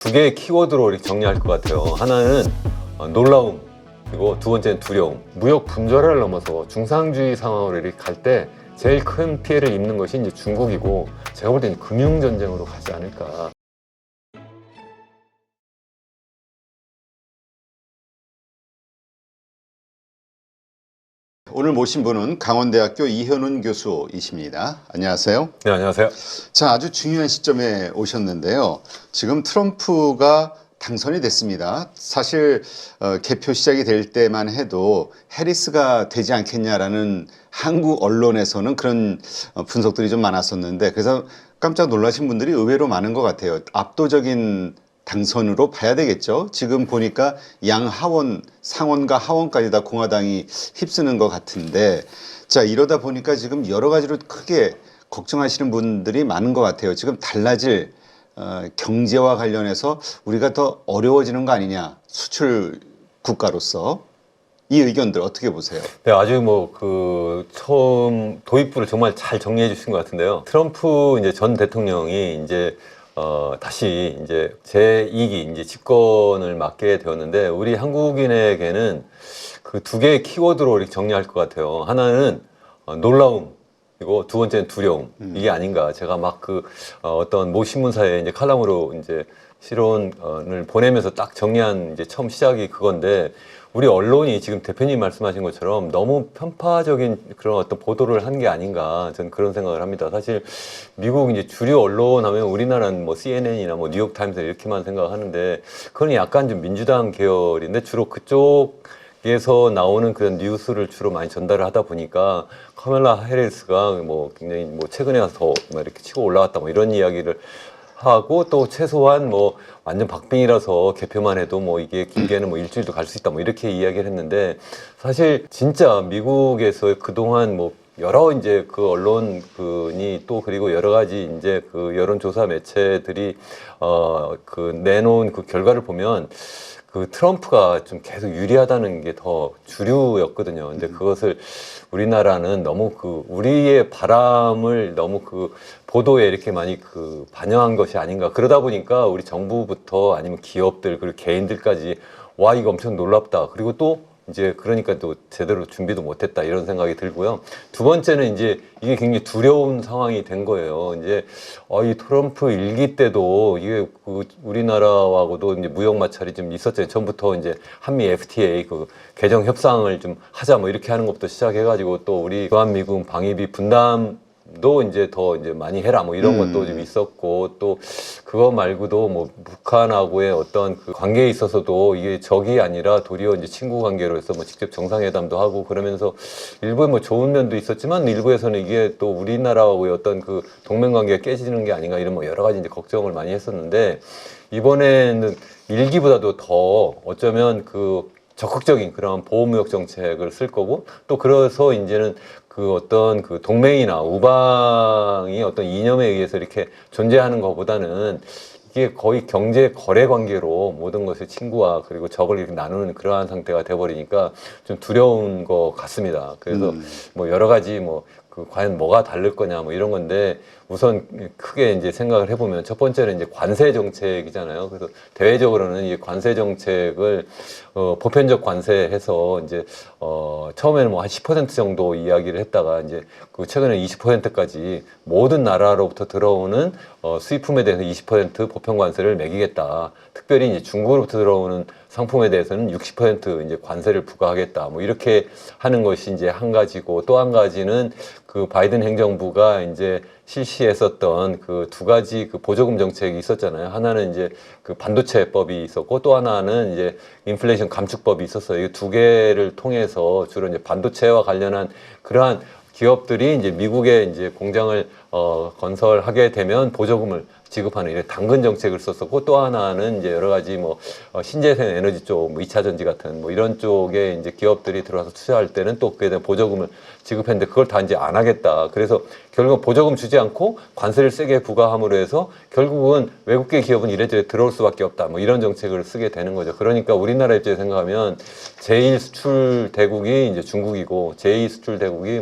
두 개의 키워드로 이렇게 정리할 것 같아요. 하나는 놀라움, 그리고 두 번째는 두려움. 무역 분절을 넘어서 중상주의 상황으로 이렇게 갈 때 제일 큰 피해를 입는 것이 이제 중국이고, 제가 볼 때는 금융전쟁으로 가지 않을까. 오늘 모신 분은 강원대학교 이현훈 교수이십니다. 안녕하세요. 네, 안녕하세요. 자, 아주 중요한 시점에 오셨는데요. 지금 트럼프가 당선이 됐습니다. 사실 개표 시작이 될 때만 해도 해리스가 되지 않겠냐라는 한국 언론에서는 그런 분석들이 좀 많았었는데, 그래서 깜짝 놀라신 분들이 의외로 많은 것 같아요. 압도적인 당선으로 봐야 되겠죠. 지금 보니까 양하원, 상원과 하원까지 다 공화당이 휩쓰는 것 같은데, 자, 이러다 보니까 지금 여러 가지로 크게 걱정하시는 분들이 많은 것 같아요. 지금 달라질 경제와 관련해서 우리가 더 어려워지는 거 아니냐, 수출 국가로서. 이 의견들 어떻게 보세요? 네, 아주 처음 도입부를 정말 잘 정리해 주신 것 같은데요. 트럼프 이제 전 대통령이 이제 다시 이제 제2기 이제 집권을 맡게 되었는데, 우리 한국인에게는 그 두 개의 키워드로 이렇게 정리할 것 같아요. 하나는 놀라움, 그리고 두 번째는 두려움. 이게 아닌가. 제가 어떤 모 신문사에 이제 칼럼으로 이제 실론을 보내면서 딱 정리한 이제 처음 시작이 그건데, 우리 언론이 지금 대표님 말씀하신 것처럼 너무 편파적인 그런 어떤 보도를 한 게 아닌가, 저는 그런 생각을 합니다. 사실 미국 이제 주류 언론 하면 우리나라는 뭐 CNN이나 뭐 뉴욕타임스 이렇게만 생각하는데, 그건 약간 좀 민주당 계열인데 주로 그쪽에서 나오는 그런 뉴스를 주로 많이 전달을 하다 보니까, 카멀라 해리스가 뭐 굉장히 뭐 최근에 와서 더 이렇게 치고 올라왔다 뭐 이런 이야기를 하고, 또 최소한 뭐 완전 박빙이라서 개표만 해도 뭐 이게 길게는 뭐 일주일도 갈 수 있다 뭐 이렇게 이야기를 했는데, 사실 진짜 미국에서 그동안 뭐 여러 이제 그 언론이 또 그리고 여러 가지 이제 그 여론조사 매체들이 내놓은 그 결과를 보면 그 트럼프가 좀 계속 유리하다는 게 더 주류였거든요. 근데 그것을 우리나라는 너무 우리의 바람을 너무 보도에 이렇게 많이 반영한 것이 아닌가. 그러다 보니까 우리 정부부터 아니면 기업들 그리고 개인들까지 와, 이거 엄청 놀랍다. 그리고 또 이제 그러니까 또 제대로 준비도 못했다 이런 생각이 들고요. 두 번째는 이제 이게 굉장히 두려운 상황이 된 거예요. 이제 이 트럼프 일기 때도 이게 우리나라하고도 이제 무역 마찰이 좀 있었잖아요. 처음부터 이제 한미 FTA 개정 협상을 좀 하자 뭐 이렇게 하는 것부터 시작해가지고, 또 우리 주한미군 방위비 분담도 이제 더 이제 많이 해라 뭐 이런 것도 좀 있었고, 또 그거 말고도 뭐 북한하고의 어떤 그 관계에 있어서도 이게 적이 아니라 도리어 이제 친구 관계로 해서 뭐 직접 정상회담도 하고 그러면서 일부에 뭐 좋은 면도 있었지만, 일부에서는 이게 또 우리나라하고의 어떤 그 동맹 관계가 깨지는 게 아닌가 이런 뭐 여러 가지 이제 걱정을 많이 했었는데, 이번에는 일기보다도 더 어쩌면 적극적인 그런 보호무역 정책을 쓸 거고, 또 그래서 이제는 어떤 동맹이나 우방이 어떤 이념에 의해서 이렇게 존재하는 것보다는 이게 거의 경제 거래 관계로 모든 것을 친구와 그리고 적을 이렇게 나누는 그러한 상태가 돼버리니까 좀 두려운 것 같습니다. 그래서 뭐 여러 가지 과연 뭐가 다를 거냐 뭐 이런 건데, 우선 크게 이제 생각을 해보면 첫 번째는 이제 관세 정책이잖아요. 그래서 대외적으로는 이 관세 정책을 보편적 관세해서 이제 처음에는 뭐 한 10% 정도 이야기를 했다가 이제 최근에 20%까지 모든 나라로부터 들어오는 수입품에 대해서 20% 보편 관세를 매기겠다. 특별히 이제 중국으로부터 들어오는 상품에 대해서는 60% 이제 관세를 부과하겠다. 뭐 이렇게 하는 것이 이제 한 가지고, 또 한 가지는 바이든 행정부가 이제 실시했었던 두 가지 보조금 정책이 있었잖아요. 하나는 이제 반도체법이 있었고, 또 하나는 이제 인플레이션 감축법이 있었어요. 이 두 개를 통해서 주로 이제 반도체와 관련한 그러한 기업들이 이제 미국에 이제 공장을 건설하게 되면 보조금을 지급하는 이런 당근 정책을 썼었고, 또 하나는 이제 여러 가지 신재생 에너지 쪽, 2차 전지 같은 이런 쪽에 이제 기업들이 들어와서 투자할 때는 또 그에 대한 보조금을 지급했는데, 그걸 다 이제 안 하겠다. 그래서 결국 보조금 주지 않고 관세를 세게 부과함으로 해서 결국은 외국계 기업은 이래저래 들어올 수밖에 없다. 뭐 이런 정책을 쓰게 되는 거죠. 그러니까 우리나라 입장에서 생각하면 제1 수출 대국이 이제 중국이고 제2 수출 대국이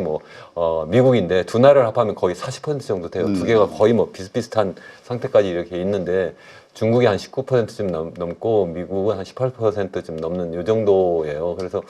미국인데, 두 나라를 합하면 거의 40% 정도 돼요. 두 개가 거의 비슷비슷한 상태까지 이렇게 있는데, 중국이 한 19%쯤 넘고 미국은 한 18%쯤 넘는 이 정도예요. 그래서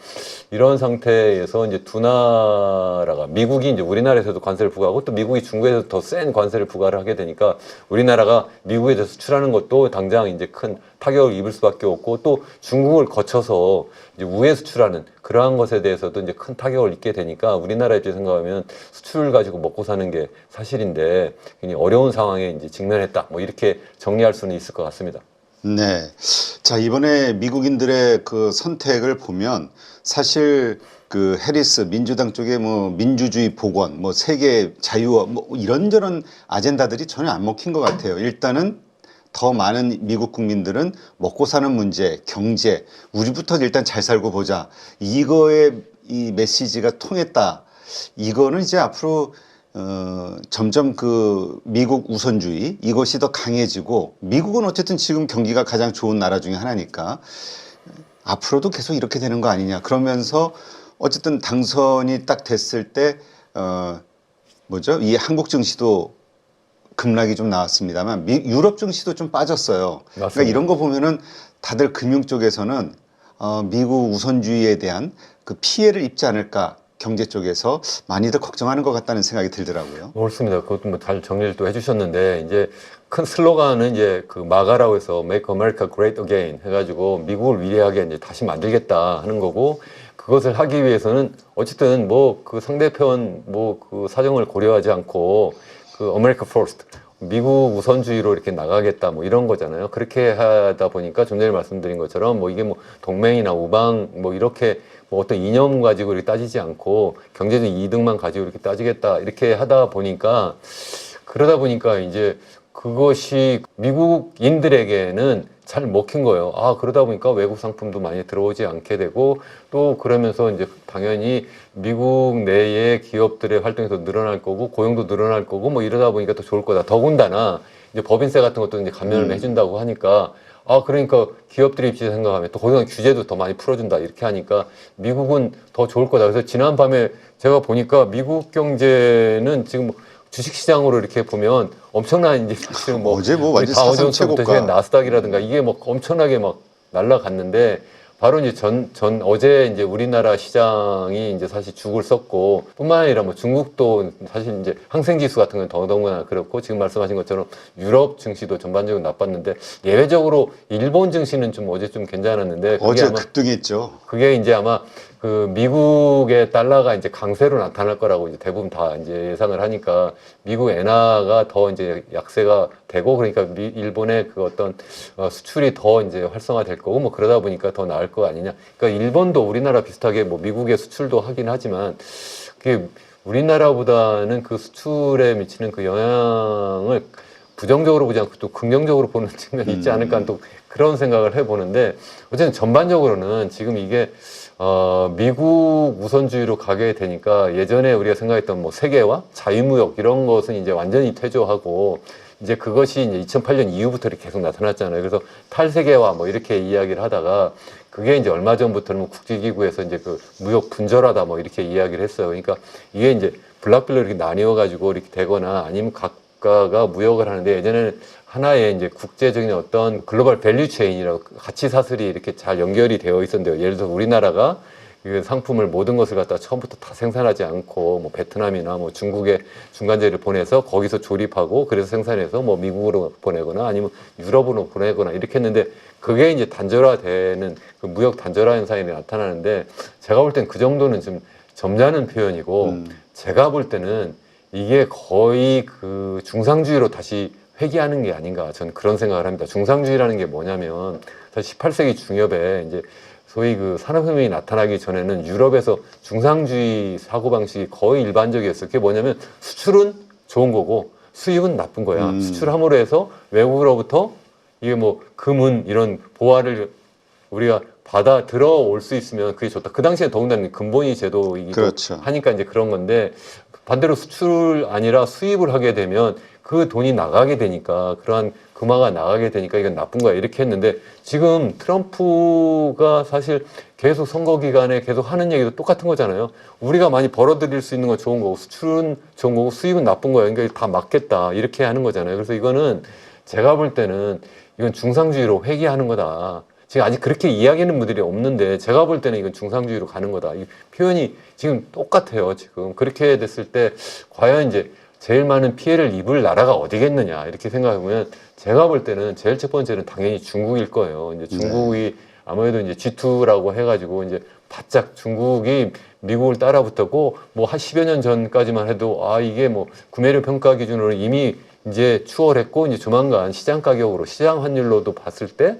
이런 상태에서 이제 두 나라가 미국이 이제 우리나라에서도 관세를 부과하고 또 미국이 중국에서 더 센 관세를 부과를 하게 되니까 우리나라가 미국에 대해서 수출하는 것도 당장 이제 큰 타격을 입을 수밖에 없고 또 중국을 거쳐서 이제 우회 수출하는 그러한 것에 대해서도 이제 큰 타격을 입게 되니까 우리나라 입장에서 생각하면 수출을 가지고 먹고 사는 게 사실인데 굉장히 어려운 상황에 이제 직면했다. 뭐 이렇게 정리할 수는 있을 것 같습니다. 네. 자, 이번에 미국인들의 그 선택을 보면 사실 그 해리스 민주당 쪽에 뭐 민주주의 복원, 뭐 세계 자유화, 뭐 이런저런 아젠다들이 전혀 안 먹힌 것 같아요. 일단은 더 많은 미국 국민들은 먹고 사는 문제, 경제, 우리부터 일단 잘 살고 보자. 이거에 이 메시지가 통했다. 이거는 이제 앞으로 점점 그 미국 우선주의 이것이 더 강해지고 미국은 어쨌든 지금 경기가 가장 좋은 나라 중에 하나니까 앞으로도 계속 이렇게 되는 거 아니냐. 그러면서 어쨌든 당선이 딱 됐을 때 뭐죠? 이 한국 증시도 급락이 좀 나왔습니다만 유럽 증시도 좀 빠졌어요. 맞습니다. 그러니까 이런 거 보면은 다들 금융 쪽에서는 미국 우선주의에 대한 그 피해를 입지 않을까 경제 쪽에서 많이들 걱정하는 것 같다는 생각이 들더라고요. 옳습니다. 그것도 뭐 잘 정리를 또 해주셨는데 이제 큰 슬로건은 이제 그 마가라고 해서 Make America Great Again 해가지고 미국을 위대하게 이제 다시 만들겠다 하는 거고 그것을 하기 위해서는 어쨌든 뭐 그 상대편 뭐 그 사정을 고려하지 않고 그 America First 미국 우선주의로 이렇게 나가겠다 뭐 이런 거잖아요. 그렇게 하다 보니까 좀 전에 말씀드린 것처럼 뭐 이게 뭐 동맹이나 우방 뭐 이렇게 뭐 어떤 이념 가지고 이렇게 따지지 않고 경제적 이득만 가지고 이렇게 따지겠다 이렇게 하다 보니까 그러다 보니까 이제 그것이 미국인들에게는 잘 먹힌 거예요. 아, 그러다 보니까 외국 상품도 많이 들어오지 않게 되고 또 그러면서 이제 당연히 미국 내의 기업들의 활동이 더 늘어날 거고 고용도 늘어날 거고 뭐 이러다 보니까 더 좋을 거다. 더군다나 이제 법인세 같은 것도 이제 감면을 해준다고 하니까 아, 그러니까 기업들의 입장에서 생각하면 또 거기서 규제도 더 많이 풀어준다. 이렇게 하니까 미국은 더 좋을 거다. 그래서 지난 밤에 제가 보니까 미국 경제는 지금 주식시장으로 이렇게 보면 엄청난 이제 지금 뭐 어제 뭐 완전 사상 다우존스부터 최고가. 나스닥이라든가 이게 뭐 엄청나게 막 날아갔는데 바로 이제 어제 이제 우리나라 시장이 이제 사실 죽을 썼고 뿐만 아니라 뭐 중국도 사실 이제 항생지수 같은 건 더더군다나 그렇고 지금 말씀하신 것처럼 유럽 증시도 전반적으로 나빴는데 예외적으로 일본 증시는 좀 어제 좀 괜찮았는데 그게 어제 아마 급등했죠. 그게 이제 아마 그 미국의 달러가 이제 강세로 나타날 거라고 이제 대부분 다 이제 예상을 하니까 미국 엔화가 더 이제 약세가 되고 그러니까 일본의 그 어떤 수출이 더 이제 활성화될 거고 뭐 그러다 보니까 더 나을 거 아니냐. 그러니까 일본도 우리나라 비슷하게 뭐 미국의 수출도 하긴 하지만 그게 우리나라보다는 그 수출에 미치는 그 영향을 부정적으로 보지 않고 또 긍정적으로 보는 측면이 있지 않을까 또 그런 생각을 해보는데 어쨌든 전반적으로는 지금 이게 미국 우선주의로 가게 되니까 예전에 우리가 생각했던 뭐 세계화, 자유무역 이런 것은 이제 완전히 퇴조하고 이제 그것이 이제 2008년 이후부터 이렇게 계속 나타났잖아요. 그래서 탈세계화 뭐 이렇게 이야기를 하다가 그게 이제 얼마 전부터는 뭐 국제기구에서 이제 그 무역 분절하다 뭐 이렇게 이야기를 했어요. 그러니까 이게 이제 블락별로 이렇게 나뉘어 가지고 이렇게 되거나 아니면 각가가 무역을 하는데 예전에는 하나의 이제 국제적인 어떤 글로벌 밸류 체인이라고 가치 사슬이 이렇게 잘 연결이 되어 있었는데요. 예를 들어서 우리나라가 그 상품을 모든 것을 갖다 처음부터 다 생산하지 않고 뭐 베트남이나 뭐 중국에 중간재를 보내서 거기서 조립하고 그래서 생산해서 뭐 미국으로 보내거나 아니면 유럽으로 보내거나 이렇게 했는데 그게 이제 단절화되는 그 무역 단절화 현상이 나타나는데 제가 볼 땐 그 정도는 좀 점잖은 표현이고 제가 볼 때는 이게 거의 그 중상주의로 다시 회귀하는 게 아닌가 저는 그런 생각을 합니다. 중상주의라는 게 뭐냐면 사실 18세기 중엽에 이제 소위 그 산업혁명이 나타나기 전에는 유럽에서 중상주의 사고방식이 거의 일반적이었어요. 그게 뭐냐면 수출은 좋은 거고 수입은 나쁜 거야. 수출함으로 해서 외국으로부터 이게 뭐 금은 이런 보화를 우리가 받아 들어올 수 있으면 그게 좋다. 그 당시에 더군다나 근본이 제도이기도 그렇죠. 하니까 이제 그런 건데 반대로 수출 아니라 수입을 하게 되면 그 돈이 나가게 되니까 그러한 금화가 나가게 되니까 이건 나쁜 거야 이렇게 했는데 지금 트럼프가 사실 계속 선거 기간에 계속 하는 얘기도 똑같은 거잖아요. 우리가 많이 벌어들일 수 있는 건 좋은 거고 수출은 좋은 거고 수입은 나쁜 거야. 그러니까 다 맞겠다 이렇게 하는 거잖아요. 그래서 이거는 제가 볼 때는 이건 중상주의로 회귀하는 거다. 지금 아직 그렇게 이야기하는 분들이 없는데 제가 볼 때는 이건 중상주의로 가는 거다. 이 표현이 지금 똑같아요. 지금 그렇게 됐을 때 과연 이제 제일 많은 피해를 입을 나라가 어디겠느냐 이렇게 생각해보면 제가 볼 때는 제일 첫 번째는 당연히 중국일 거예요. 이제 중국이 아무래도 이제 G2라고 해가지고 이제 바짝 중국이 미국을 따라붙었고 뭐 한 10여 년 전까지만 해도 아 이게 뭐 구매력 평가 기준으로 이미 이제 추월했고 이제 조만간 시장 가격으로 시장 환율로도 봤을 때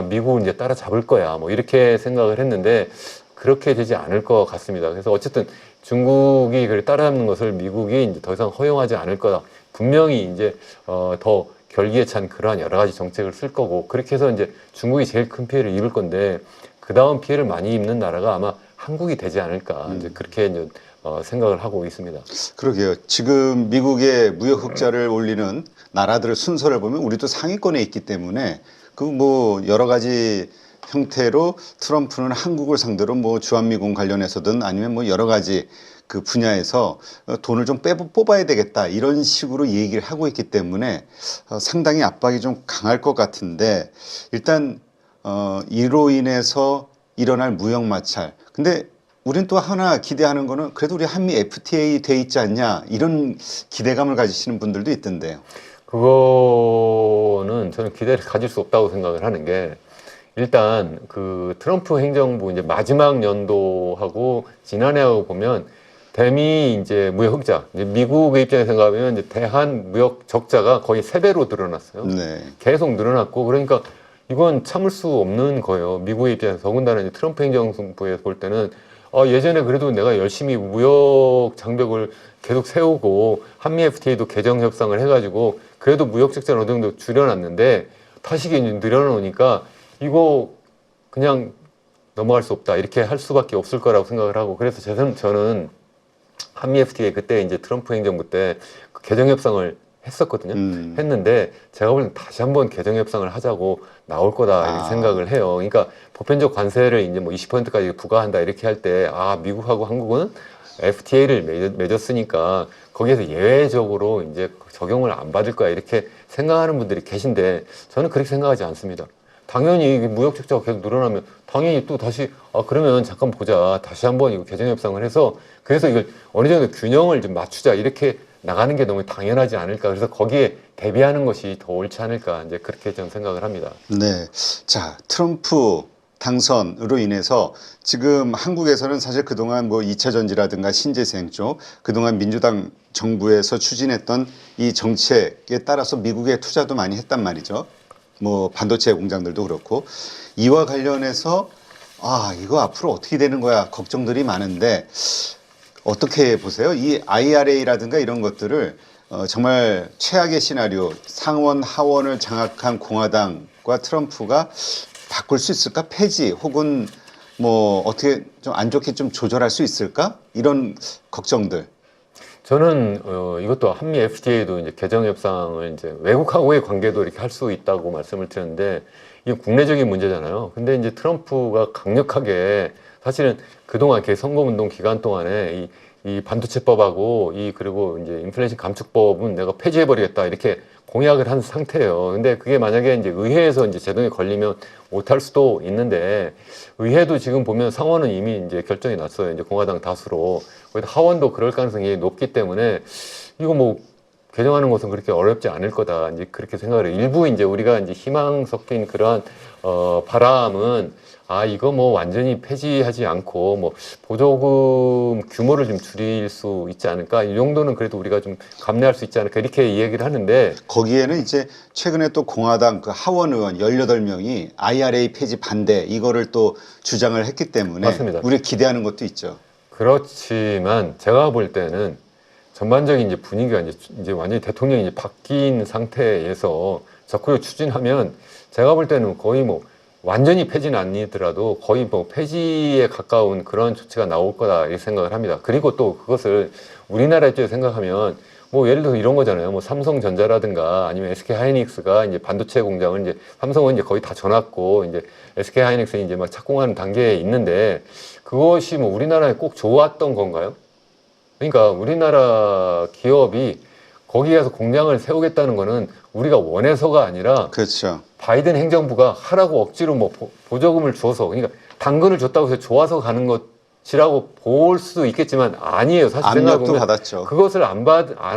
미국은 이제 따라잡을 거야 뭐 이렇게 생각을 했는데 그렇게 되지 않을 것 같습니다. 그래서 어쨌든 중국이 그를 따라잡는 것을 미국이 이제 더 이상 허용하지 않을 거다. 분명히 이제 더 결기에 찬 그러한 여러 가지 정책을 쓸 거고 그렇게 해서 이제 중국이 제일 큰 피해를 입을 건데 그 다음 피해를 많이 입는 나라가 아마 한국이 되지 않을까 이제 그렇게 이제 생각을 하고 있습니다. 그러게요. 지금 미국의 무역 흑자를 올리는 나라들의 순서를 보면 우리도 상위권에 있기 때문에 그 뭐 여러 가지 형태로 트럼프는 한국을 상대로 뭐 주한미군 관련해서든 아니면 뭐 여러 가지 그 분야에서 돈을 좀 뽑아야 되겠다 이런 식으로 얘기를 하고 있기 때문에 상당히 압박이 좀 강할 것 같은데 일단 이로 인해서 일어날 무역 마찰. 근데 우린 또 하나 기대하는 거는 그래도 우리 한미 FTA 돼 있지 않냐 이런 기대감을 가지시는 분들도 있던데요. 그거는 저는 기대를 가질 수 없다고 생각을 하는 게 일단 그 트럼프 행정부 이제 마지막 연도하고 지난해하고 보면 대미 이제 무역 흑자, 이제 미국의 입장에서 생각하면 이제 대한 무역 적자가 거의 3배로 늘어났어요. 네. 계속 늘어났고 그러니까 이건 참을 수 없는 거예요. 미국의 입장에서 더군다나 이제 트럼프 행정부에서 볼 때는 예전에 그래도 내가 열심히 무역 장벽을 계속 세우고 한미 FTA도 개정 협상을 해가지고 그래도 무역 적자를 어느 정도 줄여놨는데 다시 이제 늘어놓으니까 이거 그냥 넘어갈 수 없다 이렇게 할 수밖에 없을 거라고 생각을 하고 그래서 저는 한미 FTA 그때 이제 트럼프 행정부 때 그 개정 협상을 했었거든요. 했는데 제가 볼 땐 다시 한번 개정 협상을 하자고 나올 거다 이렇게 생각을 해요. 그러니까 보편적 관세를 이제 뭐 20%까지 부과한다 이렇게 할 때 미국하고 한국은 FTA를 맺었으니까 거기에서 예외적으로 이제 적용을 안 받을 거야 이렇게 생각하는 분들이 계신데 저는 그렇게 생각하지 않습니다. 당연히 무역 적자가 계속 늘어나면 당연히 또 다시 그러면 잠깐 보자 다시 한번 이거 개정 협상을 해서 그래서 이걸 어느 정도 균형을 좀 맞추자 이렇게 나가는 게 너무 당연하지 않을까 그래서 거기에 대비하는 것이 더 옳지 않을까 이제 그렇게 좀 생각을 합니다. 네. 자, 트럼프 당선으로 인해서 지금 한국에서는 사실 그동안 뭐 2차 전지라든가 신재생 쪽 그동안 민주당 정부에서 추진했던 이 정책에 따라서 미국에 투자도 많이 했단 말이죠. 뭐 반도체 공장들도 그렇고 이와 관련해서 이거 앞으로 어떻게 되는 거야 걱정들이 많은데 어떻게 보세요? 이 IRA라든가 이런 것들을 정말 최악의 시나리오 상원 하원을 장악한 공화당과 트럼프가 바꿀 수 있을까? 폐지 혹은 뭐 어떻게 좀 안 좋게 좀 조절할 수 있을까? 이런 걱정들. 저는 이것도 한미 FTA도 이제 개정 협상을 이제 외국하고의 관계도 이렇게 할 수 있다고 말씀을 드렸는데 이게 국내적인 문제잖아요. 근데 이제 트럼프가 강력하게 사실은 그동안 이렇게 선거운동 기간 동안에 이 반도체법하고 그리고 이제 인플레이션 감축법은 내가 폐지해버리겠다 이렇게 공약을 한 상태예요. 근데 그게 만약에 이제 의회에서 이제 제동에 걸리면 못할 수도 있는데 의회도 지금 보면 상원은 이미 이제 결정이 났어요. 이제 공화당 다수로. 거기다 하원도 그럴 가능성이 높기 때문에 이거 뭐 개정하는 것은 그렇게 어렵지 않을 거다. 이제 그렇게 생각을 해요. 일부 이제 우리가 이제 희망 섞인 그러한 바람은 이거 뭐 완전히 폐지하지 않고 뭐 보조금 규모를 좀 줄일 수 있지 않을까 이 정도는 그래도 우리가 좀 감내할 수 있지 않을까 이렇게 이야기를 하는데 거기에는 이제 최근에 또 공화당 그 하원 의원 18명이 IRA 폐지 반대 이거를 또 주장을 했기 때문에 맞습니다. 우리가 기대하는 것도 있죠. 그렇지만 제가 볼 때는 전반적인 이제 분위기가 이제 완전히 대통령이 이제 바뀐 상태에서 적극적으로 추진하면 제가 볼 때는 거의 뭐 완전히 폐지는 아니더라도 거의 뭐 폐지에 가까운 그런 조치가 나올 거다 이렇게 생각을 합니다. 그리고 또 그것을 우리나라 입장에서 생각하면 뭐 예를 들어서 이런 거잖아요. 뭐 삼성전자라든가 아니면 SK하이닉스가 이제 반도체 공장을 이제 삼성은 이제 거의 다 져놨고 이제 SK하이닉스는 이제 막 착공하는 단계에 있는데 그것이 뭐 우리나라에 꼭 좋았던 건가요? 그러니까 우리나라 기업이 거기 가서 공장을 세우겠다는 거는 우리가 원해서가 아니라 그렇죠. 바이든 행정부가 하라고 억지로 뭐 보조금을 주어서 그러니까 당근을 줬다고 해서 좋아서 가는 것이라고 볼 수도 있겠지만 아니에요. 사실 압력도 생각해보면 받았죠. 그것을 안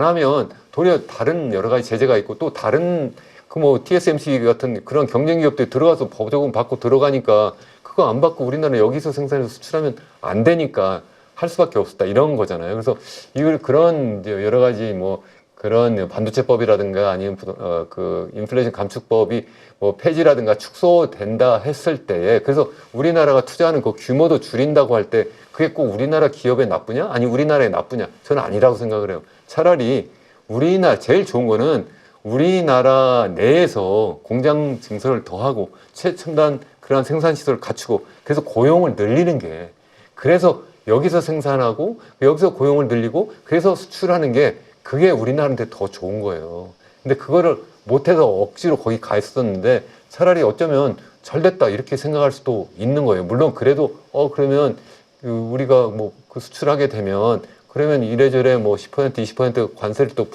하면 도리어 다른 여러 가지 제재가 있고 또 다른 그 뭐 TSMC 같은 그런 경쟁 기업들이 들어가서 보조금 받고 들어가니까 그거 안 받고 우리나라 여기서 생산해서 수출하면 안 되니까 할 수밖에 없었다 이런 거잖아요. 그래서 이걸 그런 이제 여러 가지 뭐 그런 반도체법이라든가 아니면 그 인플레이션 감축법이 뭐 폐지라든가 축소된다 했을 때에 그래서 우리나라가 투자하는 그 규모도 줄인다고 할 때 그게 꼭 우리나라 기업에 나쁘냐? 아니 우리나라에 나쁘냐? 저는 아니라고 생각을 해요. 차라리 우리나라 제일 좋은 거는 우리나라 내에서 공장 증설을 더하고 최첨단 그런 생산 시설을 갖추고 그래서 고용을 늘리는 게 그래서 여기서 생산하고 여기서 고용을 늘리고 그래서 수출하는 게 그게 우리나라한테 더 좋은 거예요. 근데 그거를 못해서 억지로 거기 가 있었는데 차라리 어쩌면 잘 됐다 이렇게 생각할 수도 있는 거예요. 물론 그래도 그러면 우리가 뭐 그 수출하게 되면 그러면 이래저래 뭐 10% 20% 관세를 또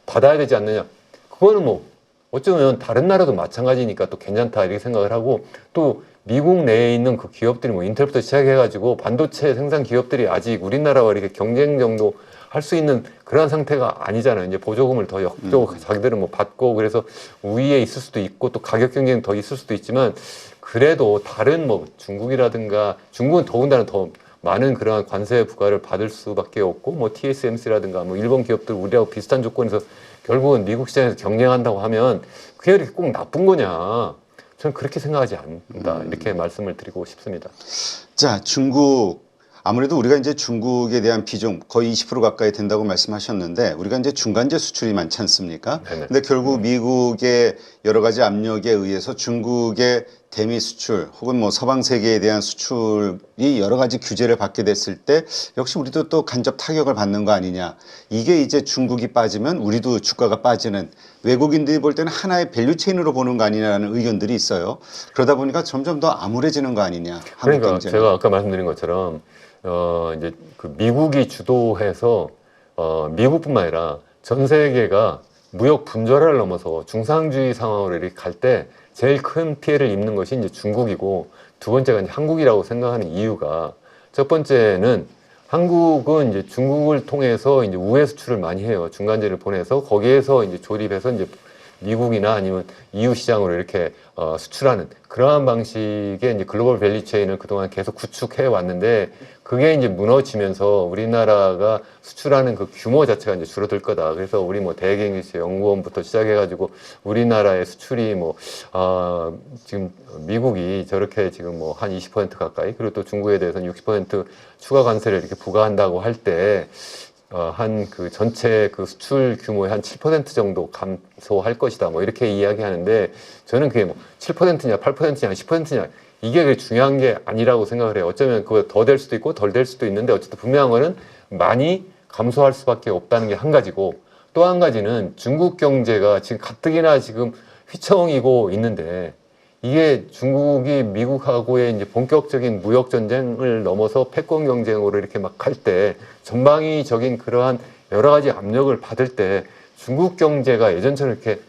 받아야 되지 않느냐. 그거는 뭐 어쩌면 다른 나라도 마찬가지니까 또 괜찮다 이렇게 생각을 하고 또 미국 내에 있는 그 기업들이 뭐 인텔부터 시작해가지고 반도체 생산 기업들이 아직 우리나라와 이렇게 경쟁 정도 할 수 있는 그런 상태가 아니잖아요. 이제 보조금을 더 역적으로 자기들은 뭐 받고 그래서 우위에 있을 수도 있고 또 가격 경쟁 더 있을 수도 있지만 그래도 다른 뭐 중국이라든가 중국은 더군다나 더 많은 그러한 관세 부과를 받을 수밖에 없고 뭐 TSMC라든가 뭐 일본 기업들 우리하고 비슷한 조건에서 결국은 미국 시장에서 경쟁한다고 하면 그게 이렇게 꼭 나쁜 거냐? 저는 그렇게 생각하지 않는다. 이렇게 말씀을 드리고 싶습니다. 자, 중국. 아무래도 우리가 이제 중국에 대한 비중 거의 20% 가까이 된다고 말씀하셨는데 우리가 이제 중간재 수출이 많지 않습니까? 네네. 근데 결국 미국의 여러 가지 압력에 의해서 중국의 대미 수출 혹은 뭐 서방 세계에 대한 수출이 여러 가지 규제를 받게 됐을 때 역시 우리도 또 간접 타격을 받는 거 아니냐. 이게 이제 중국이 빠지면 우리도 주가가 빠지는 외국인들이 볼 때는 하나의 밸류 체인으로 보는 거 아니냐는 의견들이 있어요. 그러다 보니까 점점 더 암울해지는 거 아니냐. 한국 그러니까 경제는. 제가 아까 말씀드린 것처럼 이제 그 미국이 주도해서 미국뿐만 아니라 전 세계가 무역 분절을 넘어서 중상주의 상황으로 이렇게 갈 때 제일 큰 피해를 입는 것이 이제 중국이고 두 번째가 이제 한국이라고 생각하는 이유가 첫 번째는 한국은 이제 중국을 통해서 이제 우회 수출을 많이 해요. 중간재를 보내서 거기에서 이제 조립해서 이제 미국이나 아니면 EU 시장으로 이렇게 수출하는 그러한 방식의 이제 글로벌 밸류 체인을 그동안 계속 구축해 왔는데 그게 이제 무너지면서 우리나라가 수출하는 그 규모 자체가 이제 줄어들 거다. 그래서 우리 뭐 대경제연구원부터 시작해가지고 우리나라의 수출이 뭐 지금 미국이 저렇게 지금 뭐 한 20% 가까이 그리고 또 중국에 대해서는 60% 추가 관세를 이렇게 부과한다고 할 때 한 그 전체 그 수출 규모의 한 7% 정도 감소할 것이다. 뭐 이렇게 이야기하는데 저는 그게 뭐 7%냐 8%냐 10%냐 이게 그게 중요한 게 아니라고 생각을 해요. 어쩌면 그거 더 될 수도 있고 덜 될 수도 있는데 어쨌든 분명한 거는 많이 감소할 수밖에 없다는 게 한 가지고 또 한 가지는 중국 경제가 지금 가뜩이나 지금 휘청이고 있는데 이게 중국이 미국하고의 이제 본격적인 무역 전쟁을 넘어서 패권 경쟁으로 이렇게 막 할 때 전방위적인 그러한 여러 가지 압력을 받을 때 중국 경제가 예전처럼 이렇게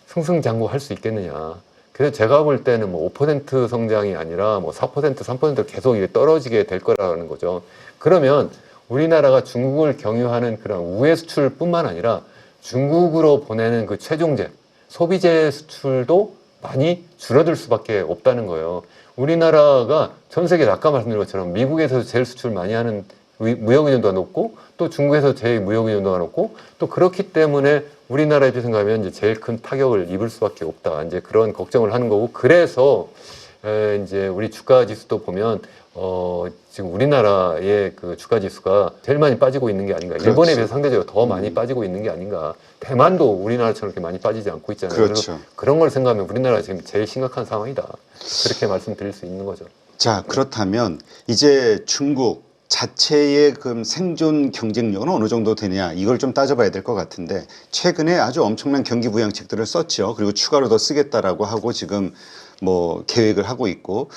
승승장구할 수 있겠느냐. 그래서 제가 볼 때는 뭐 5% 성장이 아니라 뭐 4%, 3% 계속 이게 떨어지게 될 거라는 거죠. 그러면 우리나라가 중국을 경유하는 그런 우회 수출뿐만 아니라 중국으로 보내는 그 최종재, 소비재 수출도 많이 줄어들 수밖에 없다는 거예요. 우리나라가 전 세계 아까 말씀드린 것처럼 미국에서 제일 수출 많이 하는 무역 의존도가 높고 또 중국에서 제일 무역 의존도가 높고 또 그렇기 때문에 우리나라 입장에서 생각하면 이제 제일 큰 타격을 입을 수밖에 없다. 이제 그런 걱정을 하는 거고 그래서 이제 우리 주가 지수도 보면 지금 우리나라의 그 주가 지수가 제일 많이 빠지고 있는 게 아닌가. 그렇죠. 일본에 비해서 상대적으로 더 많이 빠지고 있는 게 아닌가. 대만도 우리나라처럼 그렇게 많이 빠지지 않고 있잖아요. 그렇죠. 그래서 그런 걸 생각하면 우리나라가 지금 제일 심각한 상황이다. 그렇게 말씀드릴 수 있는 거죠. 자, 그렇다면 이제 중국 자체의 그 생존 경쟁력은 어느 정도 되냐 이걸 좀 따져봐야 될 것 같은데 최근에 아주 엄청난 경기 부양책들을 썼죠. 그리고 추가로 더 쓰겠다라고 하고 지금 뭐 계획을 하고 있고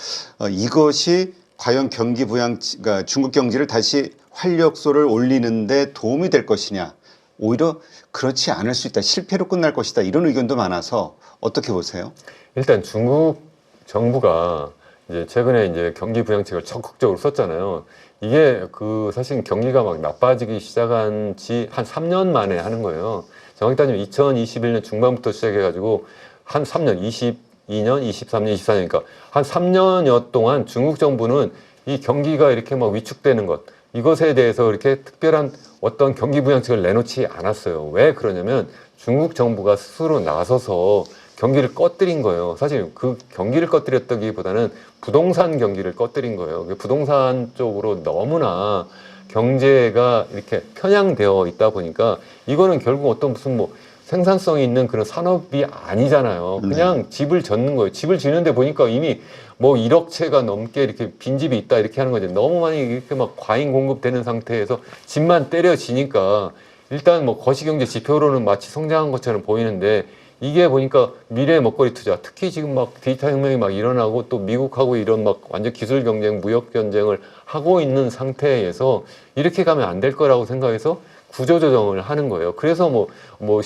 이것이 과연 경기 부양, 그러니까 중국 경제를 다시 활력소를 올리는데 도움이 될 것이냐 오히려 그렇지 않을 수 있다, 실패로 끝날 것이다, 이런 의견도 많아서 어떻게 보세요? 일단 중국 정부가 이제 최근에 이제 경기 부양책을 적극적으로 썼잖아요. 이게 그 사실 경기가 막 나빠지기 시작한 지 한 3년 만에 하는 거예요. 정확히 따지면 2021년 중반부터 시작해가지고 한 3년, 22년, 23년, 24년이니까 한 3년여 동안 중국 정부는 이 경기가 이렇게 막 위축되는 것, 이것에 대해서 이렇게 특별한 어떤 경기 부양책을 내놓지 않았어요. 왜 그러냐면 중국 정부가 스스로 나서서 경기를 꺼뜨린 거예요. 사실 그 경기를 꺼뜨렸다기보다는 부동산 경기를 꺼뜨린 거예요. 부동산 쪽으로 너무나 경제가 이렇게 편향되어 있다 보니까 이거는 결국 어떤 무슨 뭐 생산성이 있는 그런 산업이 아니잖아요. 그냥 집을 짓는 거예요. 집을 짓는데 보니까 이미 뭐 1억 채가 넘게 이렇게 빈집이 있다 이렇게 하는 거죠. 너무 많이 이렇게 막 과잉 공급되는 상태에서 집만 때려지니까 일단 뭐 거시경제 지표로는 마치 성장한 것처럼 보이는데 이게 보니까 미래 먹거리 투자, 특히 지금 막 디지털 혁명이 막 일어나고 또 미국하고 이런 막 완전 기술 경쟁, 무역 경쟁을 하고 있는 상태에서 이렇게 가면 안 될 거라고 생각해서 구조조정을 하는 거예요. 그래서 뭐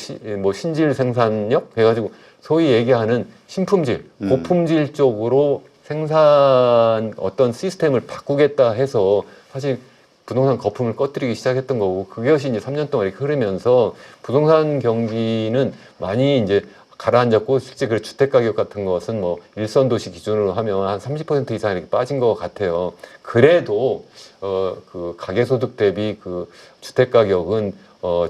신질 생산력 해가지고 소위 얘기하는 신품질, 고품질 쪽으로 생산 어떤 시스템을 바꾸겠다 해서 사실 부동산 거품을 꺼뜨리기 시작했던 거고 그것이 이제 3년 동안 이렇게 흐르면서 부동산 경기는 많이 이제 가라앉았고 실제 그 주택 가격 같은 것은 뭐 일선 도시 기준으로 하면 한 30% 이상 이렇게 빠진 것 같아요. 그래도 그 가계소득 대비 그 주택 가격은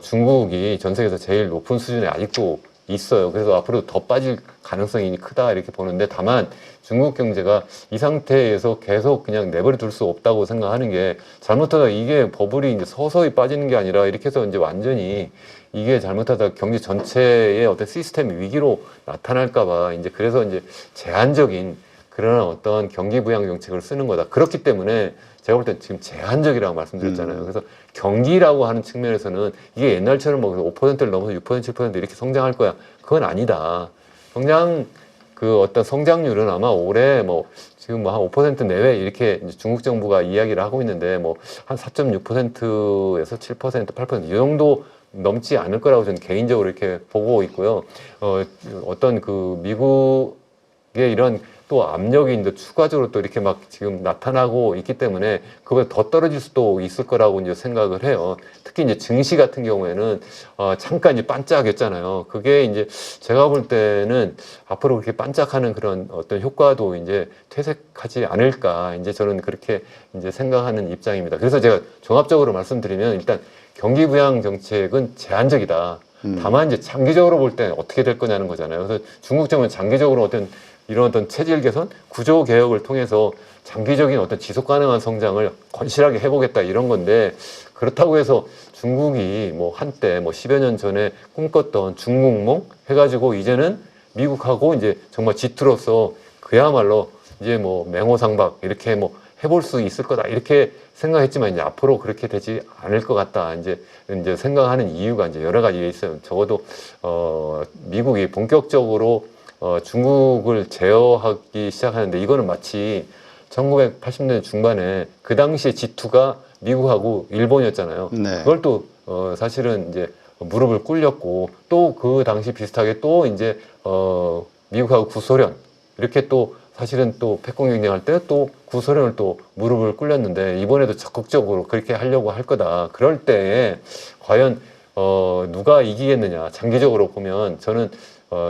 중국이 전 세계에서 제일 높은 수준에 아직도 있어요. 그래서 앞으로 더 빠질 가능성이 크다 이렇게 보는데 다만 중국 경제가 이 상태에서 계속 그냥 내버려 둘 수 없다고 생각하는 게 잘못하다 이게 버블이 이제 서서히 빠지는 게 아니라 이렇게 해서 이제 완전히 이게 잘못하다 경제 전체의 어떤 시스템 위기로 나타날까봐 이제 그래서 이제 제한적인 그런 어떤 경기 부양 정책을 쓰는 거다. 그렇기 때문에 제가 볼 때 지금 제한적이라고 말씀드렸잖아요. 그래서 경기라고 하는 측면에서는 이게 옛날처럼 뭐 5%를 넘어서 6%, 7% 이렇게 성장할 거야. 그건 아니다. 성장 그 어떤 성장률은 아마 올해 뭐 지금 뭐 한 5% 내외 이렇게 이제 중국 정부가 이야기를 하고 있는데 뭐 한 4.6%에서 7%, 8%이 정도 넘지 않을 거라고 저는 개인적으로 이렇게 보고 있고요. 어떤 그 미국의 이런 또 압력이 이제 추가적으로 또 이렇게 막 지금 나타나고 있기 때문에 그보다 더 떨어질 수도 있을 거라고 이제 생각을 해요. 특히 이제 증시 같은 경우에는 잠깐 이제 반짝했잖아요. 그게 이제 제가 볼 때는 앞으로 그렇게 반짝하는 그런 어떤 효과도 이제 퇴색하지 않을까 이제 저는 그렇게 이제 생각하는 입장입니다. 그래서 제가 종합적으로 말씀드리면 일단 경기 부양 정책은 제한적이다. 다만 이제 장기적으로 볼 때 어떻게 될 거냐는 거잖아요. 그래서 중국 정부는 장기적으로 어떤 이런 어떤 체질 개선, 구조 개혁을 통해서 장기적인 어떤 지속 가능한 성장을 건실하게 해보겠다 이런 건데 그렇다고 해서 중국이 뭐 한때 뭐 10여 년 전에 꿈꿨던 중국몽 해가지고 이제는 미국하고 이제 정말 지투로서 그야말로 이제 뭐 맹호상박 이렇게 뭐 해볼 수 있을 거다 이렇게 생각했지만 이제 앞으로 그렇게 되지 않을 것 같다 이제 생각하는 이유가 이제 여러 가지가 있어요. 적어도 미국이 본격적으로 중국을 제어하기 시작하는데 이거는 마치 1980년대 중반에 그 당시에 G2가 미국하고 일본이었잖아요. 네. 그걸 또 사실은 이제 무릎을 꿇렸고 또 그 당시 비슷하게 또 이제 미국하고 구소련 이렇게 또 사실은 또 패권 경쟁할 때 또 구소련을 또 무릎을 꿇렸는데 이번에도 적극적으로 그렇게 하려고 할 거다. 그럴 때 과연 누가 이기겠느냐 장기적으로 보면 저는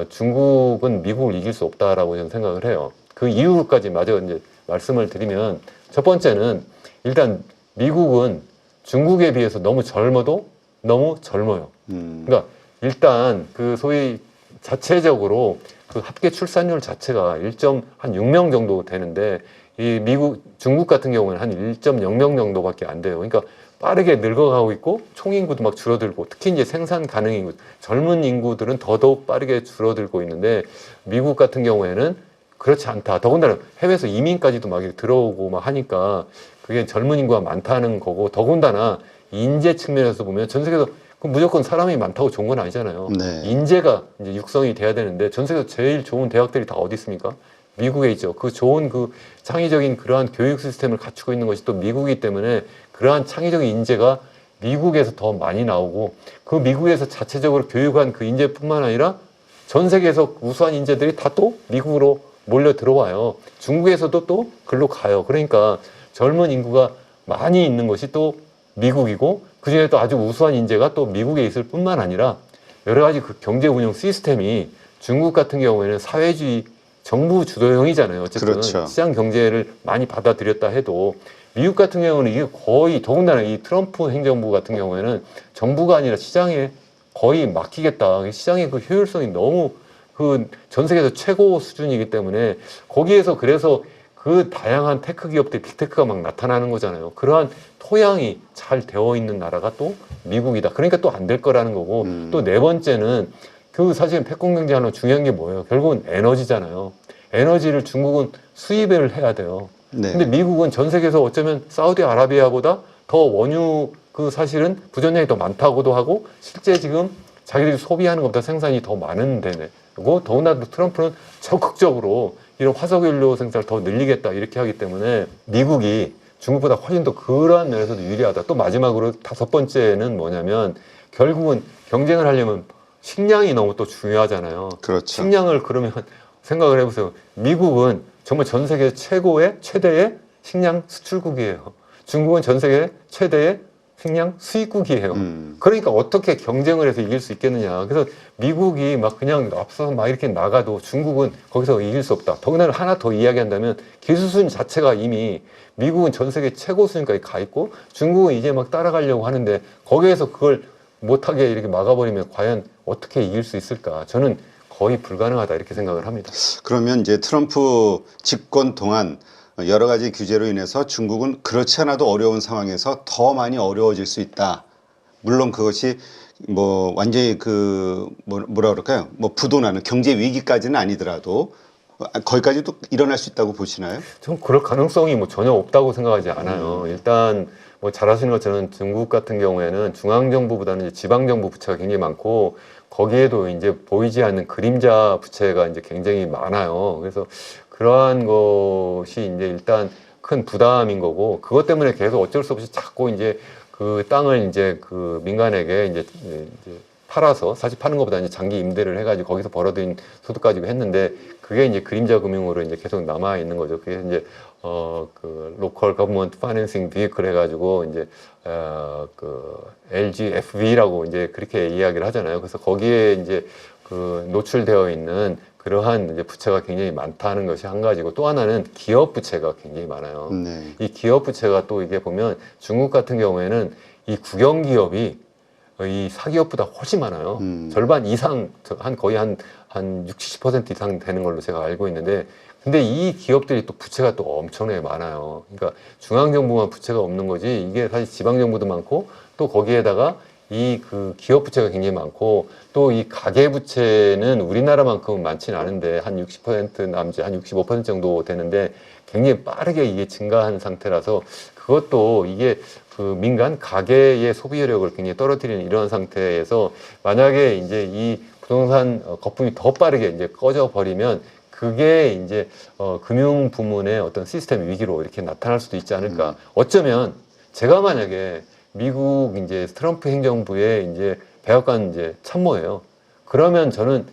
중국은 미국을 이길 수 없다라고 저는 생각을 해요. 그 이유까지 마저 이제 말씀을 드리면 첫 번째는 일단 미국은 중국에 비해서 너무 젊어도 너무 젊어요. 그러니까 일단 그 소위 자체적으로 그 합계 출산율 자체가 1.6명 정도 되는데 이 중국 같은 경우는 한 1.0명 정도밖에 안 돼요. 그러니까 빠르게 늙어가고 있고 총인구도 막 줄어들고 특히 이제 생산 가능 인구 젊은 인구들은 더더욱 빠르게 줄어들고 있는데 미국 같은 경우에는 그렇지 않다. 더군다나 해외에서 이민까지도 막 들어오고 막 하니까 그게 젊은 인구가 많다는 거고 더군다나 인재 측면에서 보면 전 세계에서 무조건 사람이 많다고 좋은 건 아니잖아요. 네. 인재가 이제 육성이 돼야 되는데 전 세계에서 제일 좋은 대학들이 다 어디 있습니까? 미국에 있죠. 그 좋은 그 창의적인 그러한 교육 시스템을 갖추고 있는 것이 또 미국이기 때문에 그러한 창의적인 인재가 미국에서 더 많이 나오고 그 미국에서 자체적으로 교육한 그 인재뿐만 아니라 전 세계에서 우수한 인재들이 다 또 미국으로 몰려 들어와요. 중국에서도 또 글로 가요. 그러니까 젊은 인구가 많이 있는 것이 또 미국이고 그중에 또 아주 우수한 인재가 또 미국에 있을 뿐만 아니라 여러 가지 그 경제 운영 시스템이 중국 같은 경우에는 사회주의 정부 주도형이잖아요. 어쨌든 그렇죠. 시장 경제를 많이 받아들였다 해도 미국 같은 경우는 이게 거의 더군다나 이 트럼프 행정부 같은 경우에는 정부가 아니라 시장에 거의 맡기겠다. 시장의 그 효율성이 너무 그 전 세계에서 최고 수준이기 때문에 거기에서 그래서 그 다양한 테크 기업들, 빅테크가 막 나타나는 거잖아요. 그러한 토양이 잘 되어 있는 나라가 또 미국이다. 그러니까 또 안 될 거라는 거고 또 네 번째는 그 사실 패권 경제하는 중요한 게 뭐예요? 결국은 에너지잖아요. 에너지를 중국은 수입을 해야 돼요. 네. 근데 미국은 전 세계에서 어쩌면 사우디아라비아보다 더 원유 그 사실은 부전량이 더 많다고도 하고 실제 지금 자기들이 소비하는 것보다 생산이 더 많은 데고 더군다나 트럼프는 적극적으로 이런 화석연료 생산을 더 늘리겠다 이렇게 하기 때문에 미국이 중국보다 훨씬 더 그러한 면에서도 유리하다. 또 마지막으로 다섯 번째는 뭐냐면 결국은 경쟁을 하려면 식량이 너무 또 중요하잖아요. 그렇죠. 식량을 그러면 생각을 해보세요. 미국은 정말 전 세계 최대의 식량 수출국이에요. 중국은 전 세계 최대의 식량 수입국이에요. 그러니까 어떻게 경쟁을 해서 이길 수 있겠느냐. 그래서 미국이 막 그냥 앞서서 막 이렇게 나가도 중국은 거기서 이길 수 없다. 더군다나 하나 더 이야기한다면 기술 수준 자체가 이미 미국은 전 세계 최고 수준까지 가 있고 중국은 이제 막 따라가려고 하는데 거기에서 그걸 못하게 이렇게 막아버리면 과연 어떻게 이길 수 있을까? 저는 거의 불가능하다 이렇게 생각을 합니다. 그러면 이제 트럼프 집권 동안 여러 가지 규제로 인해서 중국은 그렇지 않아도 어려운 상황에서 더 많이 어려워질 수 있다. 물론 그것이 뭐 완전히 그 뭐라 그럴까요? 뭐 부도나는 경제 위기까지는 아니더라도 거기까지도 일어날 수 있다고 보시나요? 전 그럴 가능성이 뭐 전혀 없다고 생각하지 않아요. 일단 뭐 잘 아시는 것처럼 중국 같은 경우에는 중앙정부보다는 이제 지방정부 부채가 굉장히 많고 거기에도 이제 보이지 않는 그림자 부채가 이제 굉장히 많아요. 그래서 그러한 것이 이제 일단 큰 부담인 거고 그것 때문에 계속 어쩔 수 없이 자꾸 이제 그 땅을 이제 그 민간에게 이제 팔아서 사실 파는 것보다 이제 장기 임대를 해가지고 거기서 벌어들인 소득 가지고 했는데 그게 이제 그림자 금융으로 이제 계속 남아 있는 거죠. 그게 이제 그 로컬 거버먼트 파이낸싱 비클 해가지고 이제 그 LGFV라고 이제 그렇게 이야기를 하잖아요. 그래서 거기에 이제 그 노출되어 있는 그러한 이제 부채가 굉장히 많다는 것이 한 가지고 또 하나는 기업 부채가 굉장히 많아요. 네. 이 기업 부채가 또 이게 보면 중국 같은 경우에는 이 국영 기업이 이 사기업보다 훨씬 많아요. 절반 이상, 거의 한 60, 70% 이상 되는 걸로 제가 알고 있는데, 근데 이 기업들이 또 부채가 또 엄청나게 많아요. 그러니까 중앙정부만 부채가 없는 거지, 이게 사실 지방정부도 많고, 또 거기에다가 이 그 기업 부채가 굉장히 많고, 또 이 가계 부채는 우리나라만큼은 많지는 않은데, 한 60% 남짓, 한 65% 정도 되는데, 굉장히 빠르게 이게 증가한 상태라서, 그것도 이게 그 민간 가계의 소비력을 굉장히 떨어뜨리는 이런 상태에서 만약에 이제 이 부동산 거품이 더 빠르게 이제 꺼져 버리면 그게 이제 금융 부문의 어떤 시스템 위기로 이렇게 나타날 수도 있지 않을까. 어쩌면 제가 만약에 미국 이제 트럼프 행정부의 이제 백악관 이제 참모예요. 그러면 저는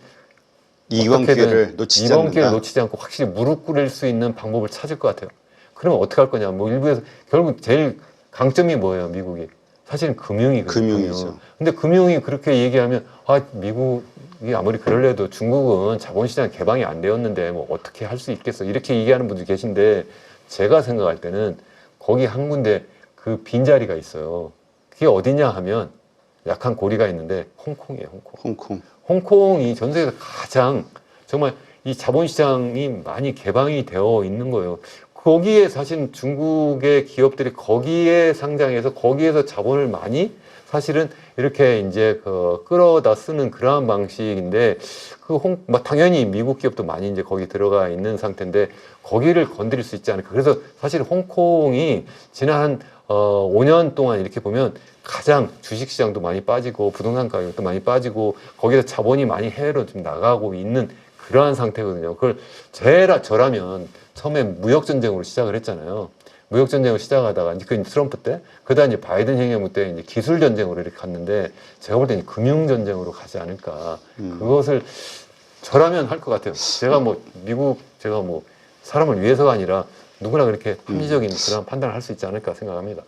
이번 기회를 놓치지 이번 않는다. 기회를 놓치지 않고 확실히 무릎 꿇을 수 있는 방법을 찾을 것 같아요. 그러면 어떻게 할 거냐. 뭐 일부에서 결국 제일 강점이 뭐예요, 미국이? 사실은 금융이거든요. 금융이죠. 근데 금융이 그렇게 얘기하면, 아, 미국이 아무리 그러려도 중국은 자본시장 개방이 안 되었는데, 뭐, 어떻게 할 수 있겠어? 이렇게 얘기하는 분들이 계신데, 제가 생각할 때는 거기 한 군데 그 빈자리가 있어요. 그게 어디냐 하면, 약한 고리가 있는데, 홍콩이에요, 홍콩. 홍콩. 홍콩이 전 세계에서 가장 정말 이 자본시장이 많이 개방이 되어 있는 거예요. 거기에 사실 중국의 기업들이 거기에 상장해서 거기에서 자본을 많이 사실은 이렇게 이제 그 끌어다 쓰는 그러한 방식인데 당연히 미국 기업도 많이 이제 거기 들어가 있는 상태인데 거기를 건드릴 수 있지 않을까. 그래서 사실 홍콩이 지난 한 5년 동안 이렇게 보면 가장 주식시장도 많이 빠지고 부동산 가격도 많이 빠지고 거기서 자본이 많이 해외로 좀 나가고 있는 그러한 상태거든요. 그걸 저라면 처음에 무역전쟁으로 시작을 했잖아요. 무역 전쟁을 시작하다가 이제 그 트럼프 때, 그다음 이제 바이든 행정부 때 이제 기술 전쟁으로 이렇게 갔는데 제가 볼 때는 금융 전쟁으로 가지 않을까. 그것을 저라면 할 것 같아요. 제가 뭐 미국 제가 뭐 사람을 위해서가 아니라 누구나 그렇게 합리적인 그런 판단을 할 수 있지 않을까 생각합니다.